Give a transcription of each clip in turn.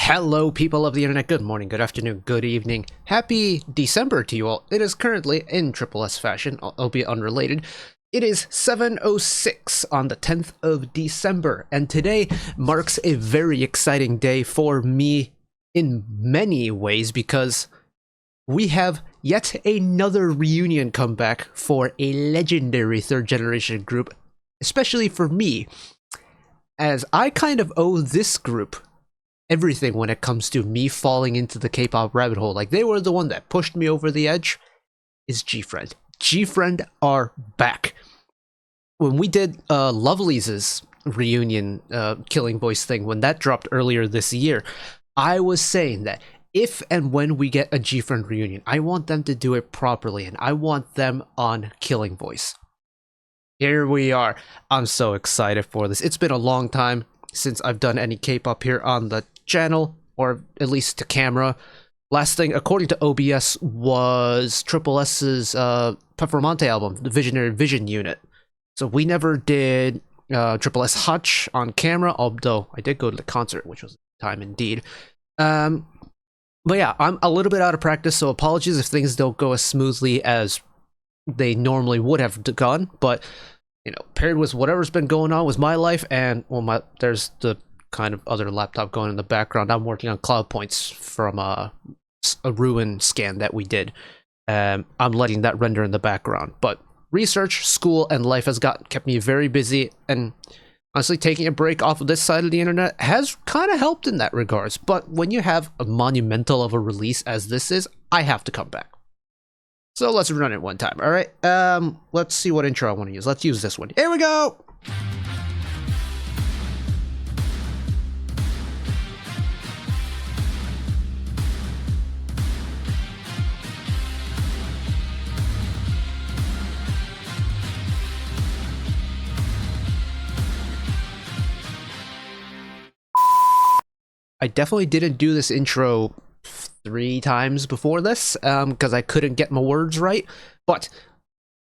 Hello, people of the internet. Good morning, good afternoon, good evening. Happy December to you all. It is currently, in Triple S fashion, albeit unrelated, it is 7:06 on the 10th of December, and today marks a very exciting day for me in many ways because we have yet another reunion comeback for a legendary third-generation group, especially for me, as I kind of owe this group everything when it comes to me falling into the K-pop rabbit hole. Like, they were the one that pushed me over the edge, is GFRIEND. GFRIEND are back. When we did Lovely's reunion Killing Voice thing, when that dropped earlier this year, I was saying that if and when we get a GFRIEND reunion, I want them to do it properly, and I want them on Killing Voice. Here we are. I'm so excited for this. It's been a long time since I've done any K-pop here on the channel, or at least to camera. Last thing, according to OBS, was Triple S's Performante album, the Visionary Vision Unit. So we never did Triple S Hutch on camera, although I did go to the concert, which was time indeed. But yeah, I'm a little bit out of practice, so apologies if things don't go as smoothly as they normally would have gone. But, you know, paired with whatever's been going on with my life, and, well, there's the kind of other laptop going in the background. I'm working on cloud points from a ruin scan that we did. I'm letting that render in the background. But research, school, and life has kept me very busy, and honestly, taking a break off of this side of the internet has kind of helped in that regards. But when you have a monumental of a release as this is, I have to come back. So let's run it one time, alright? Let's see what intro I want to use. Let's use this one. Here we go! I definitely didn't do this intro 3 times before this, because I couldn't get my words right. But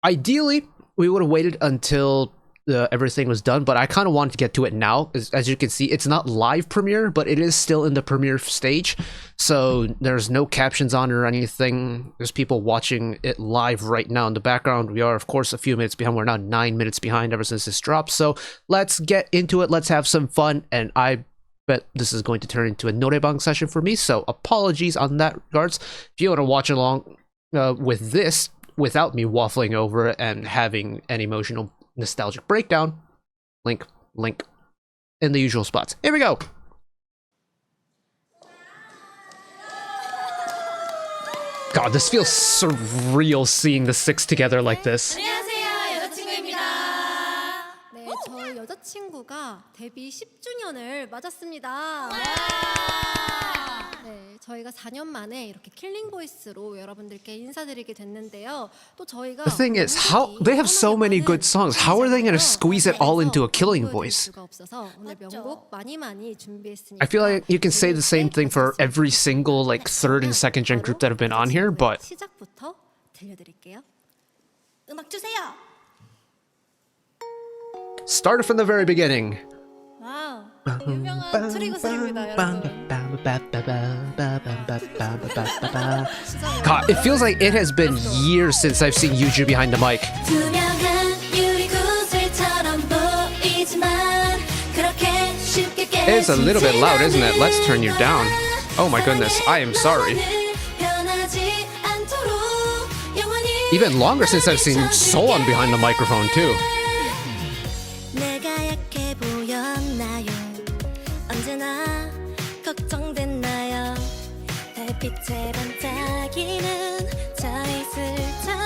ideally, we would have waited until everything was done, but I kind of wanted to get to it now. As you can see, it's not live premiere, but it is still in the premiere stage. So there's no captions on or anything. There's people watching it live right now in the background. We are, of course, a few minutes behind. We're now 9 minutes behind ever since this dropped. So let's get into it. Let's have some fun. And I bet this is going to turn into a norebang session for me, so apologies on that regards. If you want to watch along with this without me waffling over it and having an emotional nostalgic breakdown, link in the usual spots. Here we go. God, this feels surreal seeing the 6 together like this. 저희 여자친구가 데뷔 10주년을 맞았습니다. 네, 저희가 4년 만에 이렇게 킬링 보이스로 여러분들께 인사드리게 됐는데요. 또 저희가 The thing is, how they have so many good songs. How are they going to squeeze it all into a Killing Voice? 오늘 명곡 많이 준비했으니까. I feel like you can say the same thing for every single like third and second gen group that have been on here, but 시작부터 들려드릴게요. 음악 주세요. started from the very beginning. 와우, 유명한 트리거스입니다, 여러분. God, it feels like it has been years since I've seen Yuju behind the mic. It's a little bit loud, isn't it? Let's turn you down. Oh my goodness, I am sorry. Even longer since I've seen Solon behind the microphone too.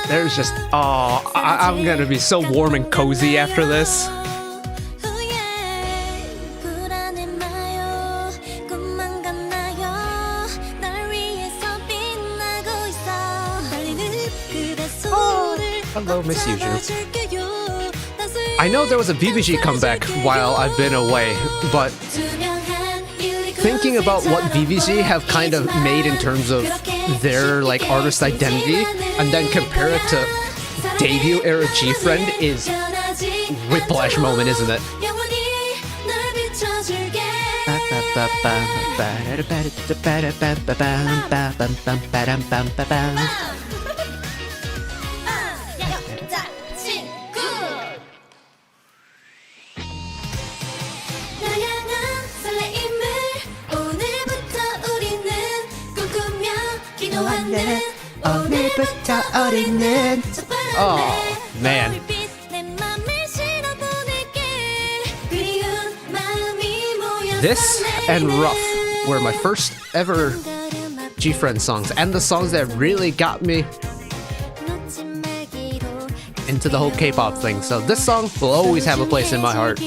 There's just, oh, I'm gonna be so warm and cozy after this. Hello, Miss Yuju. I know there was a VVG comeback while I've been away, but thinking about what VVG have kind of made in terms of their like artist identity, and then compare it to debut era GFRIEND is whiplash moment, isn't it? 여자친구 다양한 설레임을 오늘부터 우리는 꿈꾸며 기도하는 오늘부터 우리는 Oh man, this and Rough were my first ever GFRIEND songs, and the songs that really got me into the whole K-pop thing. So this song will always have a place in my heart.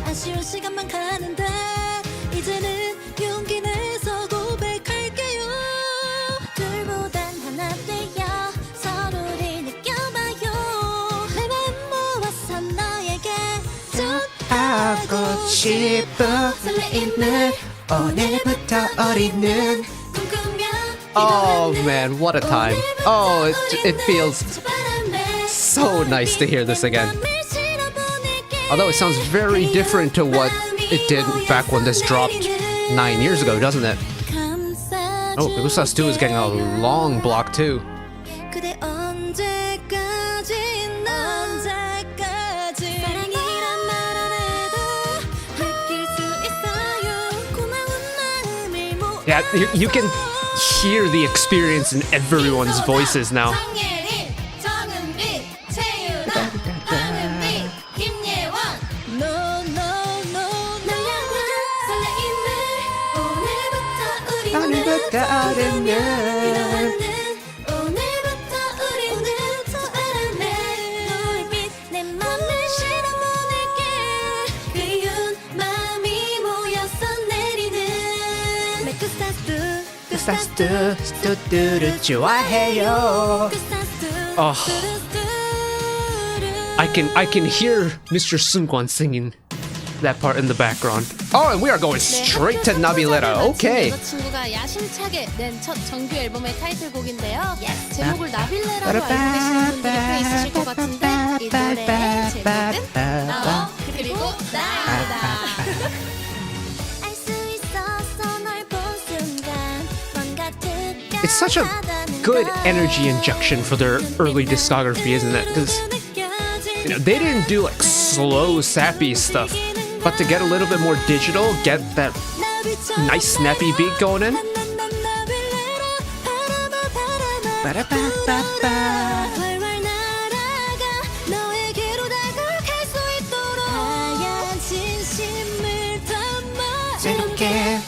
아쉬운 시간만 가는데 이제는 용기 내서 고백할게요. 둘보단 하나 되어 서로를 느껴봐요. 내 마음 모아서 너에게 하고 싶어 설레임을 오늘부터 우리는 꿈꾸며 Oh man, what a time. Oh, it feels so nice to hear this again. Although it sounds very different to what it did back when this dropped 9 years ago, doesn't it? Oh, Because 2 is getting a long block too. 그대 언제까지 사랑이란 말 안 해도 느낄 수 있어요. 고마운 마음을 모아 Yeah, you can hear the experience in everyone's voices now. 정예린, 정은비, 최유나, 하은비, 김예원 No 널 향한 설레임을 오늘부터 우리는 기도하는 오늘부터 우리는 알아내 노을빛 내 맘을 실어보낼게 그리운 마음이 모여서 내리는 뚜뚜뚜뚜뚜 좋아해요. Oh, I can hear Mr. Sungkwan singing that part in the background. Oh, and we are going straight to Nabilera. Okay. 여자친구가 야심차게 낸 첫 정규 앨범의 타이틀곡인데요. 제목을 나빌레라로 알고 계시는 분들이 꽤 있으실 것 같은데 이 노래의 제목은 너 그리고 나입니다. It's such a good energy injection for their early discography, isn't it? Because they didn't do like slow, sappy stuff, but to get a little bit more digital, get that nice snappy beat going in. 새롭게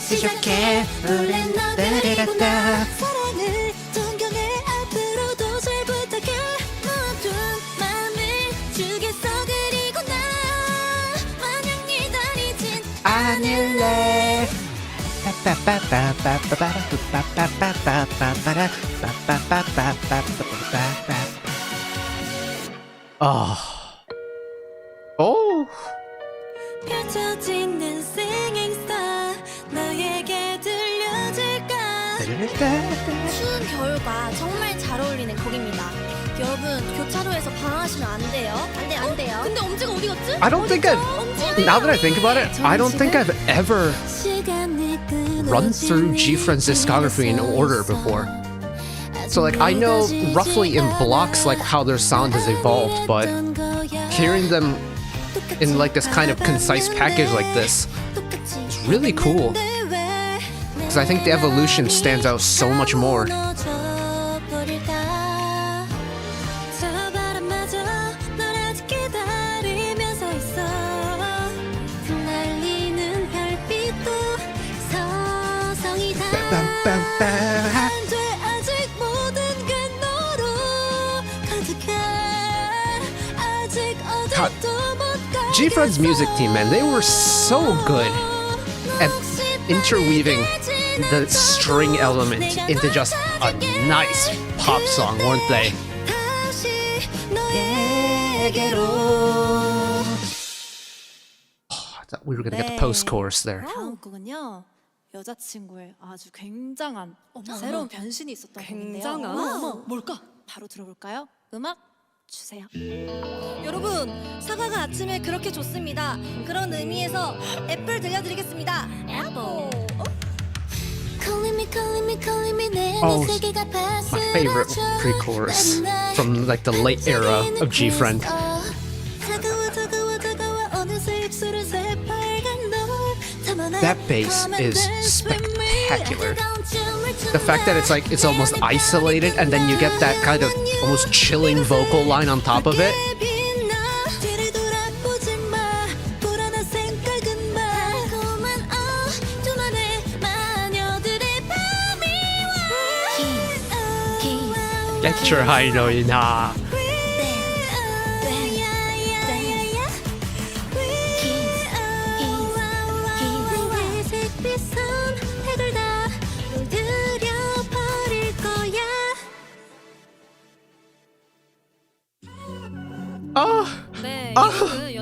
사랑을 존경해 앞으로도 잘 부탁해 모아둔 마음을 주겠어 그리고 나 마냥 기다리진 않을래. Oh. 펼쳐지는 singing star 너에게 들려줄까 추운 겨울과 정말 잘 어울리는 곡입니다. 여러분 교차로에서 방황하시면 안 돼요. 안 돼요. 근데 엄지가 어디 갔지? I don't think now that I think about it, I don't think I've ever run through GFRIEND's discography in order before. So like I know roughly in blocks like how their sound has evolved, but hearing them in like this kind of concise package like this is really cool. Because I think the evolution stands out so much more. God, GFRIEND's music team, man, they were so good at interweaving the string element into just a nice pop song, weren't they? Oh, I thought we were gonna get the post-chorus there. 다음 곡은요. 여자친구의 아주 굉장한 새로운 변신이 있었던 곡인데요. 굉장한? 어머, 뭘까? 바로 들어볼까요? 음악 주세요. 여러분, 사과가 아침에 그렇게 좋습니다. 그런 의미에서 애플 들려드리겠습니다. 애플. Oh, my favorite pre-chorus from like the late era of GFRIEND. That bass is spectacular. The fact that it's almost isolated and then you get that kind of almost chilling vocal line on top of it. Get your high note na. 네, 이곡은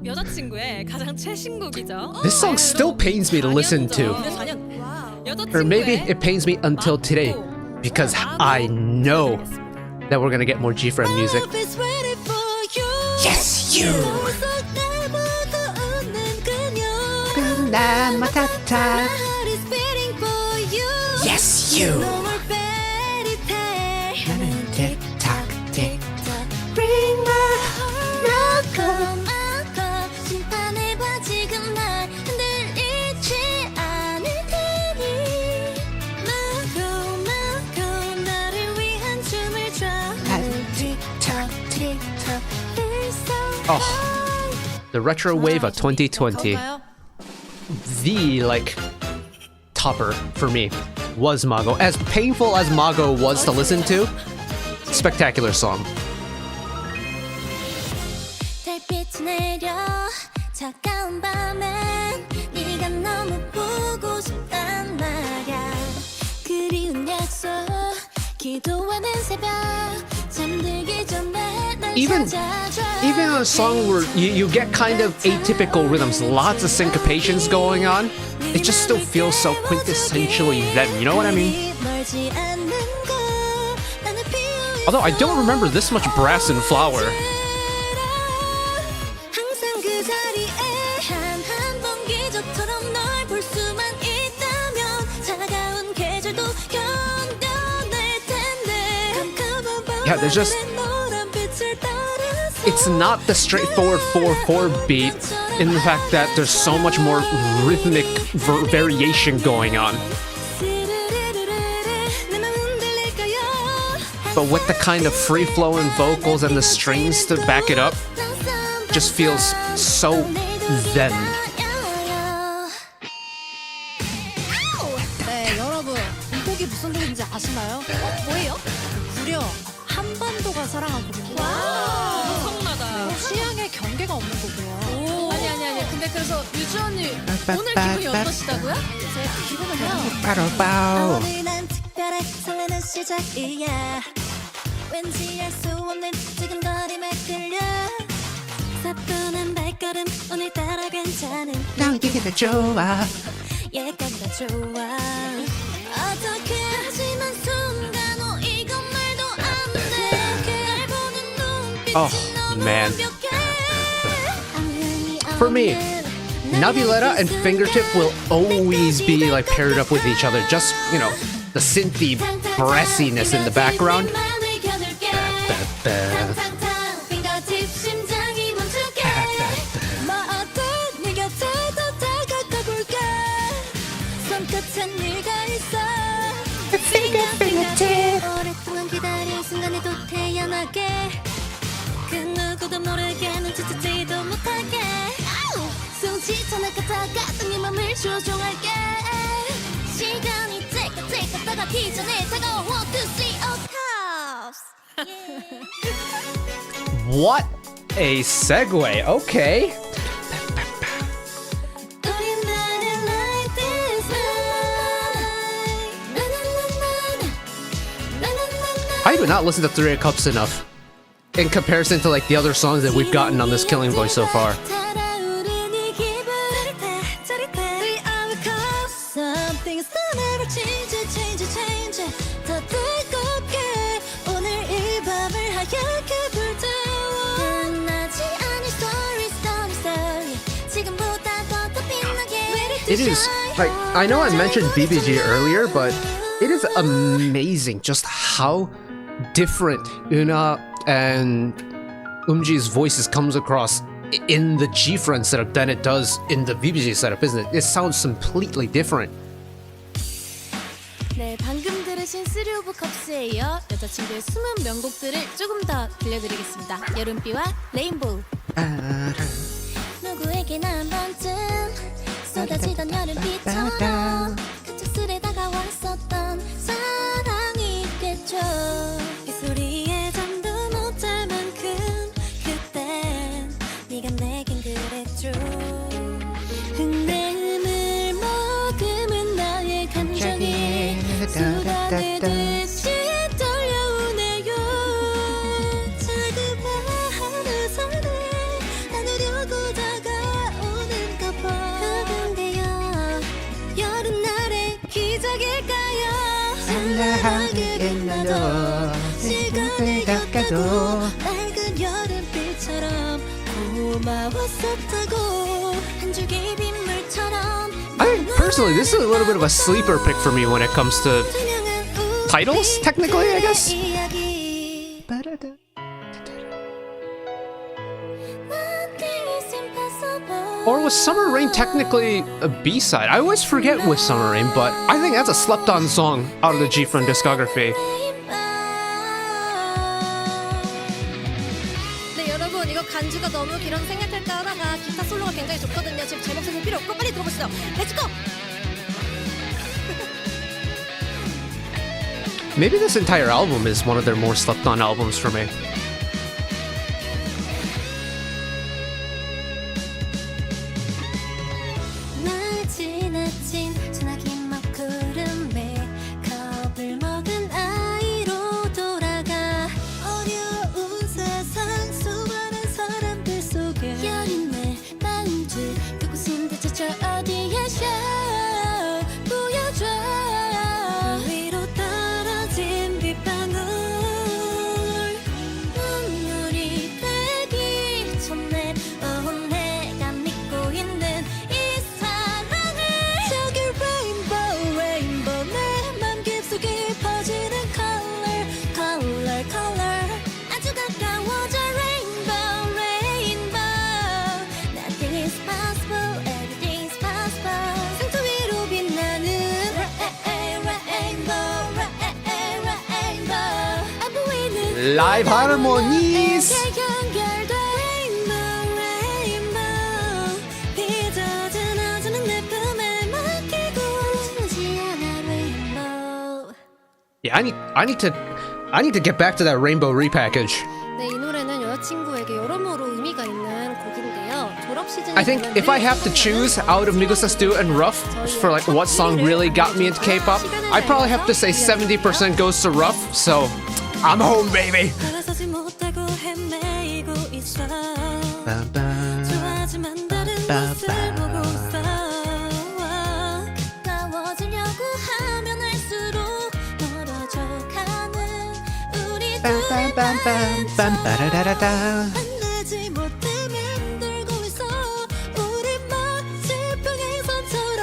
여자친구의 가장 최신곡이죠. This song still pains me to listen to. Or maybe it pains me until today because I know that we're gonna get more GFRIEND music. Yes, you! Yes, you! Bring my heart up. Oh, the retro wave of 2020. The like topper for me was Mago. As painful as Mago was to listen to, spectacular song. Even on a song where you get kind of atypical rhythms, lots of syncopations going on, it just still feels so quintessentially them, you know what I mean? Although I don't remember this much brass and flower. Yeah, there's just... It's not the straightforward 4/4 beat in the fact that there's so much more rhythmic variation going on. But with the kind of free-flowing vocals and the strings to back it up, just feels so them. 네, 여러분, 이 곡이 무슨 곡인지 아시나요? 뭐예요? 무려 한반도가 사랑한 곡입니다. 엄청나다. 취향의 경계가 없는 곡이에요. 아니. 근데 그래서 유주 언니 오늘 기분이 어떠시다고요? 제 기분은요. 오늘 난 특별해 설레는 시작이야. 왠지 알 수 없는 두근거림에 끌려. 사뿐한 발걸음 오늘따라 괜찮은. 난 이게 더 좋아. 얘가 다 좋아. 어떻게 하지만 순간 오 이건 말도 안 돼. 날 보는 눈빛이 Oh, 너무 man. 완벽해. For me, Naviletta and Fingertip will always be like paired up with each other. Just, you know, the synthy brassiness in the background. 오랫동안 기다린 순간에도 태연하게 그 누구도 모르게 눈치채지도 못하게 숨쉬지 않을까다가 네 맘을 조종할게 시간이 째깍째깍 가기 전에 다가와 1, 2, 3, of course. What a segue. Okay. 우린 나를 like this night. I do not listen to Three Cups enough in comparison to like the other songs that we've gotten on this Killing Voice so far. it is like, I know I mentioned BBG earlier, but it is amazing just how different Una and Umji's voices comes across in the GFRIEND setup than it does in the BBG setup, isn't it? It sounds completely different. 네, 방금 들으신 쓰리 오브 컵스에 이어 여자친구의 숨은 명곡들을 조금 더 들려드리겠습니다. 여름비와 레인보우. 누구에게나 한 번쯤 쏟아지던 여름비처럼 갑작스레 다가왔었던 사랑이 있겠죠. 이 소리에 잠도 못 잘 만큼 그땐 네가 내겐 그랬죠. 흙내음을 머금은 나의 감정이 쏟아내듯이 떨려오네요. 자그마한 손을 나누려고 다가오는가 봐. 그런데요, 여름날의 기적일까요? 찬란하게 나도 시간을 닦아도 맑은 여름빛처럼 고마웠었다고. 한 줄기 빗물처럼. I personally, this is a little bit of a sleeper pick for me when it comes to titles, technically, I guess. Or was Summer Rain technically a B-side? I always forget with Summer Rain, but I think that's a slept-on song out of the GFRIEND discography. 네, 여러분, 이거 간주가 너무 길어서 생략할까 하다가 기타 솔로가 굉장히 좋거든요. 지금 제 목소리 필요 없고 빨리 들어보시죠. 렛츠고! Maybe this entire album is one of their more slept-on albums for me. 날 지나친 소나기 먹구름에 겁을 먹은 아이로 돌아가. 어려운 세상 수많은 사람들 속에 여린 내 마음줄 그곳인데 저저 어디에 쇼 보여줘. 그 위로 떨어진 빗방울 눈물이 되기 전에 내가 믿고 있는 이 사랑을. 저기 레인보우 레인보우 내 맘 깊숙이 퍼지는 color color color 아주 가까워져. 레인보우 레인보우 Nothing is possible everything is possible. 상처 위로 빛나는 레인보우 레인보우 안 보이는 Live harmonies! 내게 연결돼. 레인보우 레인보우 빚어진 어제는 내 품에 맡기고 지나지 않아. 레인보우. Yeah, I need to get back to that Rainbow repackage. 네, 이 노래는 여자친구에게 여러모로 의미가 있는 곡인데요. 졸업 시즌 I think if I have to choose out of Migusa Stew and Rough for like what song really got me into K-pop, I probably have to say 70% goes to Rough, so I'm home, baby. 돌아서지 못하고 헤매이고 있어. 좋아하지만 다른 모습을 보고 있어. 가까워지려고 하면 할수록 멀어져 가는 우리 둘 만나지 못해 맴돌고 있어. 우리 마치 평행선처럼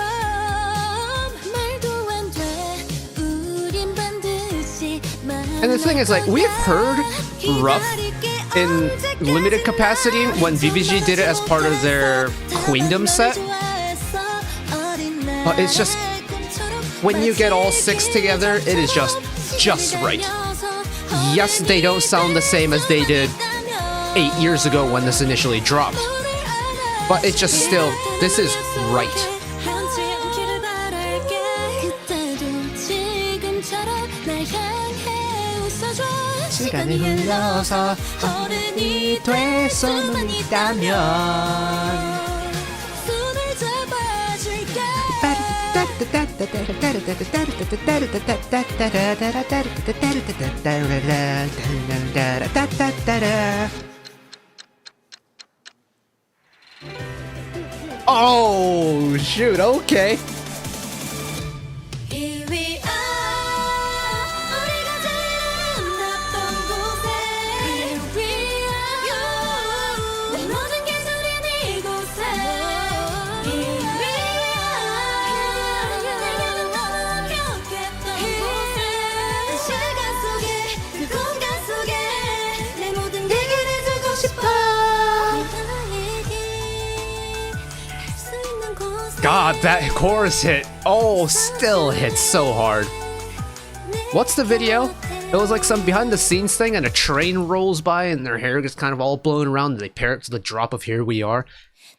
말도 안 돼. 우린 반드시 And the thing is, like, we've heard Rough in limited capacity when VBG did it as part of their Queendom set. But it's just, when you get all six together, it is just right. Yes, they don't sound the same as they did 8 years ago when this initially dropped. But it's just still, this is right. 시간을 흘러서 어른이 될 수만 있다면 손을 잡아줄게. Oh, shoot, okay. Here we are. 우리가 제일 아름답던 곳에. Here we are. 내 모든 계절인 이곳에. Here we are. God, that chorus hit. Oh, still hits so hard. What's the video? It was like some behind the scenes thing and a train rolls by and their hair gets kind of all blown around and they pair it to the drop of Here We Are.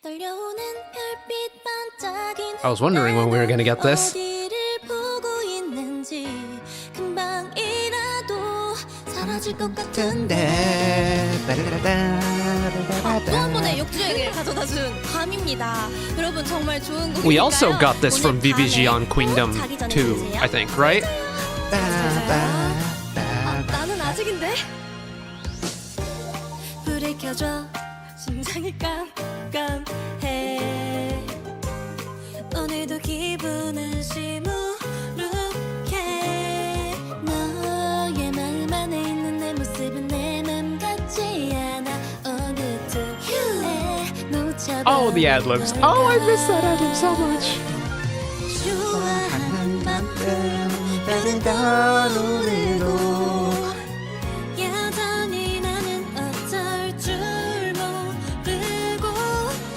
I was wondering when we were gonna get this. We also got this from BBG on Queendom 2, I think, right? 나는 아직인데? 불을 켜줘 심장이 깜깜해 오늘도 기분은 시무룩해 너의 마음 안에 있는 내 모습은 내 맘 같지 않아 어느 틈에 놓쳐봐 Oh, the ad-libs. Oh, I miss that ad-lib so much. 좋아하는 만큼 별을 더 노르고 여전히 나는 어쩔 줄 모르고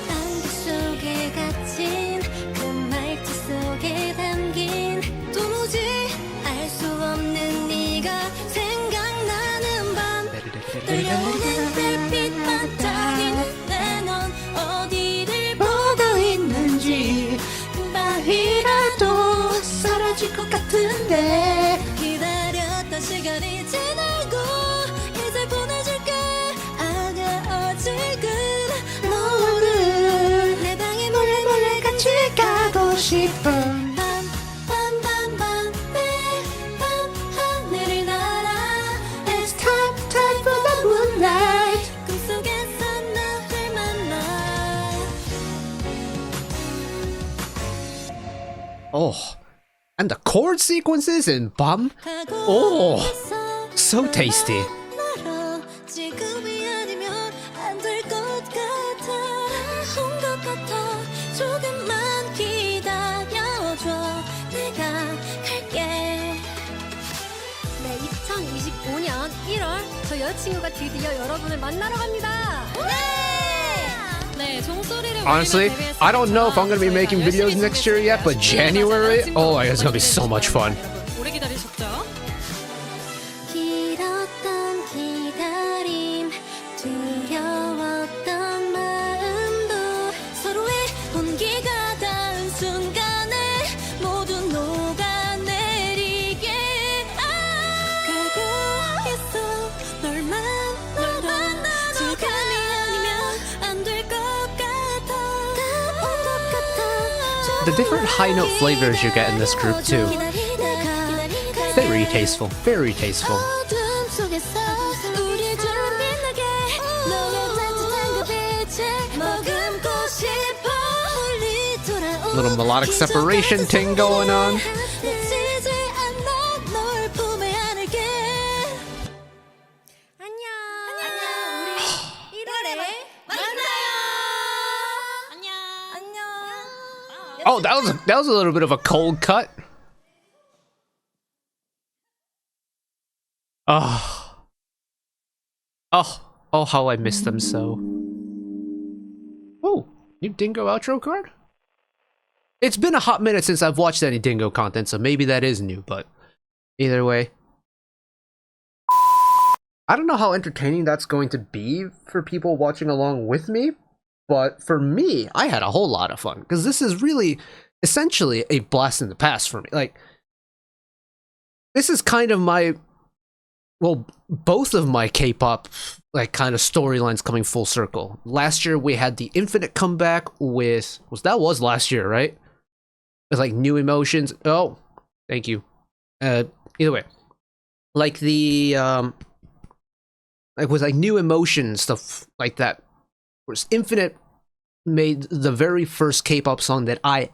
안개 속에 갇힌 그 말투 속에 담긴 도무지 알 수 없는 네가 생각나는 밤 떨려오는 별빛 반짝이는데 넌 어디를 보고 있는지 금방이라도 사라질 것 같은데 기다렸던 시간이 지나고 이제 보내줄게 아냐 아직은 너를 내 방에 몰래 같이 가고 싶어 밤밤밤밤밤 하늘을 날아 It's time for the moonlight 꿈속에서 너를 만나 Oh, and the chord sequences in Bum. Oh, so tasty. 지금이 아니면 안 될 것 같아 온 것 같아 조금만 기다려줘 내가 갈게 네, 2025년 1월 저 여자친구가 드디어 여러분을 만나러 갑니다. 네, 종소리를 Honestly, I don't know if I'm gonna be making videos next year yet, but January, oh, it's gonna be so much fun. 오래 기다리셨죠? 길었던 기다림 두려웠던 마음도 서로의 온기가 닿은 순간에 모두 녹아내리게 가고 있어 널 만나러 지금이 아니면 안 될 것 같아 온 것 같아 The different high note flavors you get in this group too. Very tasteful, very tasteful. 어둠 속에서 우리 둘 빛나게 너의 따뜻한 그 빛을 머금고 싶어 멀리 돌아온 Little melodic separation thing going on. 놓치지 않아 널 품에 안을게 안녕. 우리 1월에 만나요. 안녕. Oh, that was a little bit of a cold cut. Oh, how I miss them so. Oh, new Dingo outro card? It's been a hot minute since I've watched any Dingo content, so maybe that is new, but either way. I don't know how entertaining that's going to be for people watching along with me, but for me, I had a whole lot of fun, because this is really, essentially, a blast in the past for me. Like, this is kind of my, well, both of my K-pop, like, kind of storylines coming full circle. Last year, we had the Infinite comeback with, that was last year, right? With, like, New Emotions. Oh, thank you. Either way. Like, the, like, with, like, New Emotions, stuff like that. Whereas Infinite made the very first K-pop song that I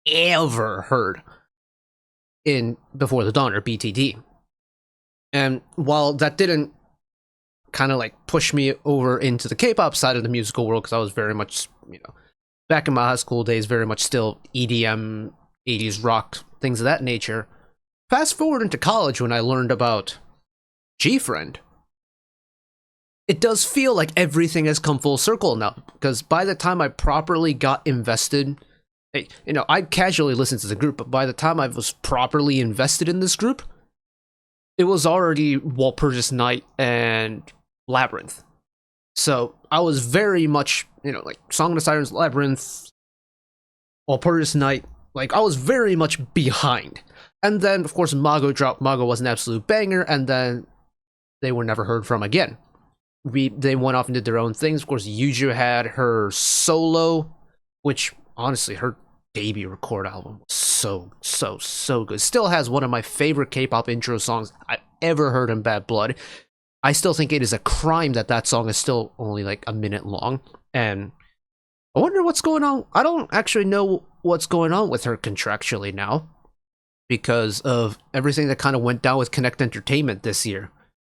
ever heard in Before the Dawn, or BTD. And while that didn't kind of like push me over into the K-pop side of the musical world, because I was very much, you know, back in my high school days, very much still EDM, 80s rock, things of that nature. Fast forward into college when I learned about GFRIEND. It does feel like everything has come full circle now, because by the time I properly got invested I casually listened to the group, but by the time I was properly invested in this group, it was already Walpurgis Night and Labyrinth. So I was very much, like Song of the Sirens, Labyrinth, Walpurgis Night, like I was very much behind. And then, of course, Mago dropped. Mago was an absolute banger, and then they were never heard from again. They went off and did their own things. Of course, Yuju had her solo, which, honestly, her debut record album was so good. Still has one of my favorite K-pop intro songs I've ever heard in Bad Blood. I still think it is a crime that song is still only like a minute long. And I wonder what's going on. I don't actually know what's going on with her contractually now, because of everything that kind of went down with Connect Entertainment this year.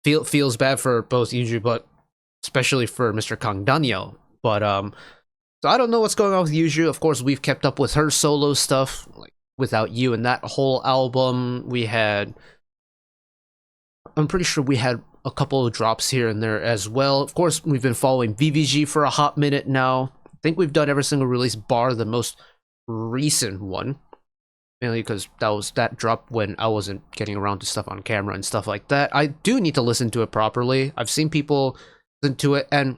Feels bad for both Yuju, but especially for Mr. Kang Daniel. But so I don't know what's going on with Yuju. Of course, we've kept up with her solo stuff, like Without You and that whole album. I'm pretty sure we had a couple of drops here and there as well. Of course, we've been following VVG for a hot minute now. I think we've done every single release bar the most recent one. Mainly because that dropped when I wasn't getting around to stuff on camera and stuff like that. I do need to listen to it properly. I've seen people listen to it, and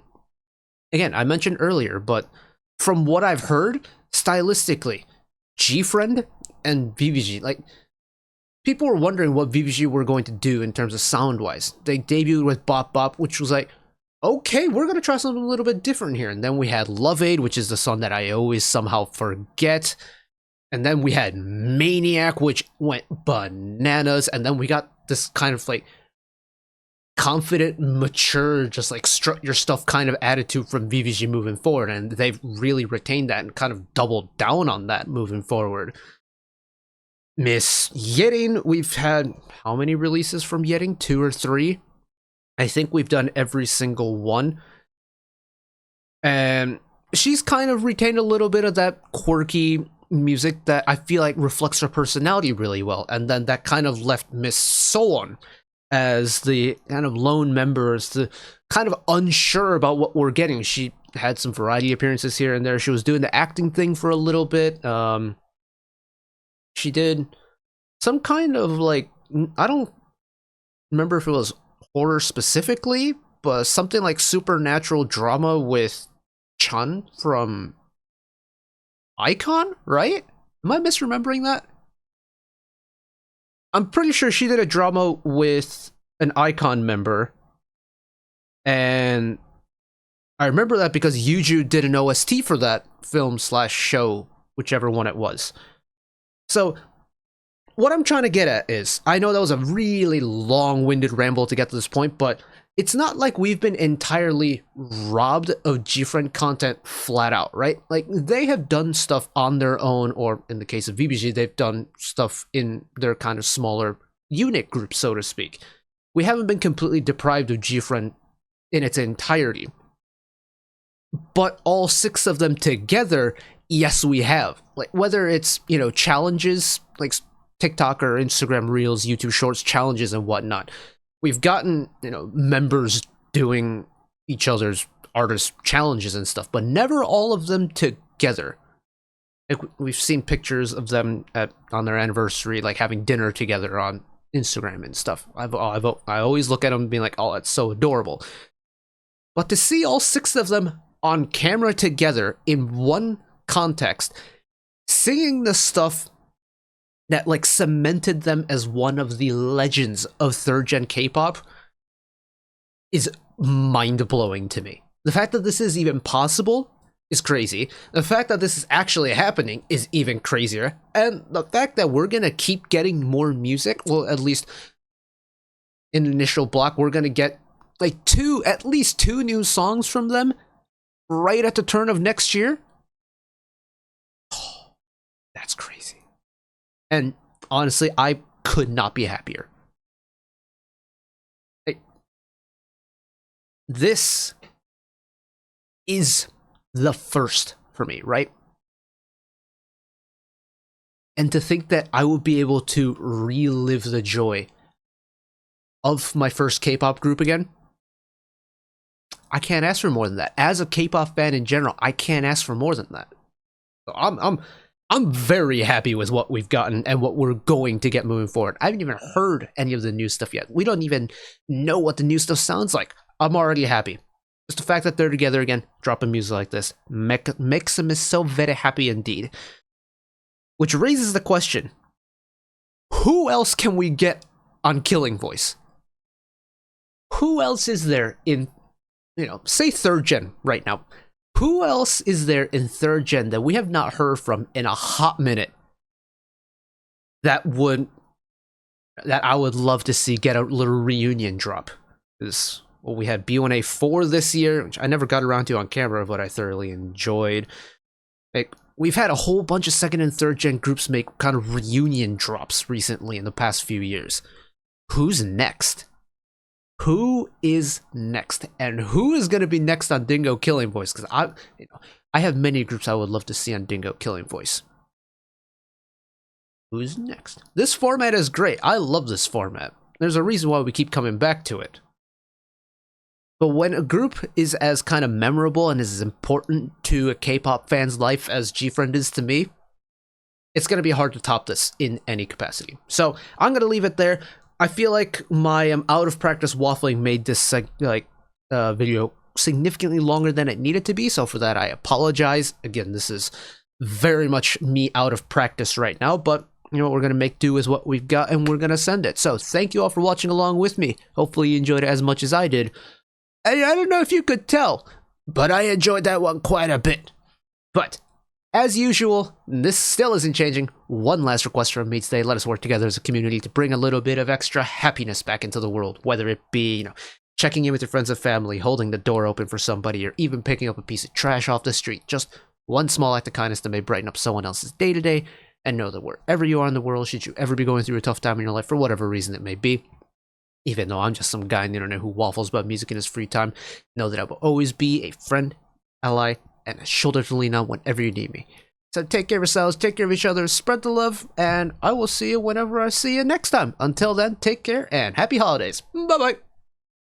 again, I mentioned earlier, but from what I've heard, stylistically, GFRIEND and VVG, like, people were wondering what VVG were going to do in terms of sound-wise. They debuted with Bop Bop, which was like, okay, we're going to try something a little bit different here. And then we had Love Aid, which is the song that I always somehow forget. And then we had Maniac, which went bananas. And then we got this kind of like confident, mature, just like strut your stuff kind of attitude from VVG moving forward. And they've really retained that and kind of doubled down on that moving forward. Miss Yetting, we've had how many releases from Yetting? 2 or 3? I think we've done every single one. And she's kind of retained a little bit of that quirky music that I feel like reflects her personality really well. And then that kind of left Miss Soon as the kind of lone member, as the kind of unsure about what we're getting. She had some variety appearances here and there. She was doing the acting thing for a little bit. She did some kind of like, I don't remember if it was horror specifically, but something like supernatural drama with Chun from Icon, right? Am I misremembering that? I'm pretty sure she did a drama with an Icon member, and I remember that because Yuju did an OST for that film / show, whichever one it was. So what I'm trying to get at is, I know that was a really long-winded ramble to get to this point, but it's not like we've been entirely robbed of GFRIEND content flat out, right? Like, they have done stuff on their own, or in the case of VBG, they've done stuff in their kind of smaller unit group, so to speak. We haven't been completely deprived of GFRIEND in its entirety. But all 6 of them together, yes, we have. Like, whether it's, challenges, like TikTok or Instagram Reels, YouTube Shorts challenges and whatnot. We've gotten, members doing each other's artist challenges and stuff, but never all of them together. Like, we've seen pictures of them on their anniversary, like having dinner together on Instagram and stuff. I always look at them being like, oh, that's so adorable. But to see all 6 of them on camera together in one context, singing the stuff that like cemented them as one of the legends of 3rd gen K-pop is mind-blowing to me. The fact that this is even possible is crazy. The fact that this is actually happening is even crazier. And the fact that we're gonna keep getting more music, well, at least in the initial block, we're gonna get like at least two new songs from them right at the turn of next year. Oh, that's crazy. And honestly, I could not be happier. This is the first for me, right? And to think that I would be able to relive the joy of my first K-pop group again, I can't ask for more than that. As a K-pop fan in general, I can't ask for more than that. So I'm I'm very happy with what we've gotten and what we're going to get moving forward. I haven't even heard any of the new stuff yet. We don't even know what the new stuff sounds like. I'm already happy. Just the fact that they're together again, dropping music like this, makes me so very happy indeed. Which raises the question, who else can we get on Killing Voice? Who else is there in, say 3rd gen right now? Who else is there in 3rd gen that we have not heard from in a hot minute that I would love to see get a little reunion drop? Because we had B1A 4 this year, which I never got around to on camera, but I thoroughly enjoyed. Like, we've had a whole bunch of 2nd and 3rd gen groups make kind of reunion drops recently in the past few years. Who's next? Who is next? And who is going to be next on Dingo Killing Voice? Because I have many groups I would love to see on Dingo Killing Voice. Who's next? This format is great. I love this format. There's a reason why we keep coming back to it. But when a group is as kind of memorable and is as important to a K-pop fan's life as GFRIEND is to me, it's going to be hard to top this in any capacity. So I'm going to leave it there. I feel like my out of practice waffling made this video significantly longer than it needed to be, so for that I apologize. Again, this is very much me out of practice right now, but we're gonna make do with what we've got and we're gonna send it. So thank you all for watching along with me. Hopefully you enjoyed it as much as I did. And I don't know if you could tell, but I enjoyed that one quite a bit. But as usual, this still isn't changing. One last request from me today. Let us work together as a community to bring a little bit of extra happiness back into the world. Whether it be, checking in with your friends and family, holding the door open for somebody, or even picking up a piece of trash off the street. Just one small act of kindness that may brighten up someone else's day-to-day. And know that wherever you are in the world, should you ever be going through a tough time in your life, for whatever reason it may be, even though I'm just some guy on the internet who waffles about music in his free time, know that I will always be a friend, ally, and a shoulder to lean on whenever you need me. So take care of yourselves, take care of each other, spread the love, and I will see you whenever I see you next time. Until then, take care and happy holidays. Bye-bye.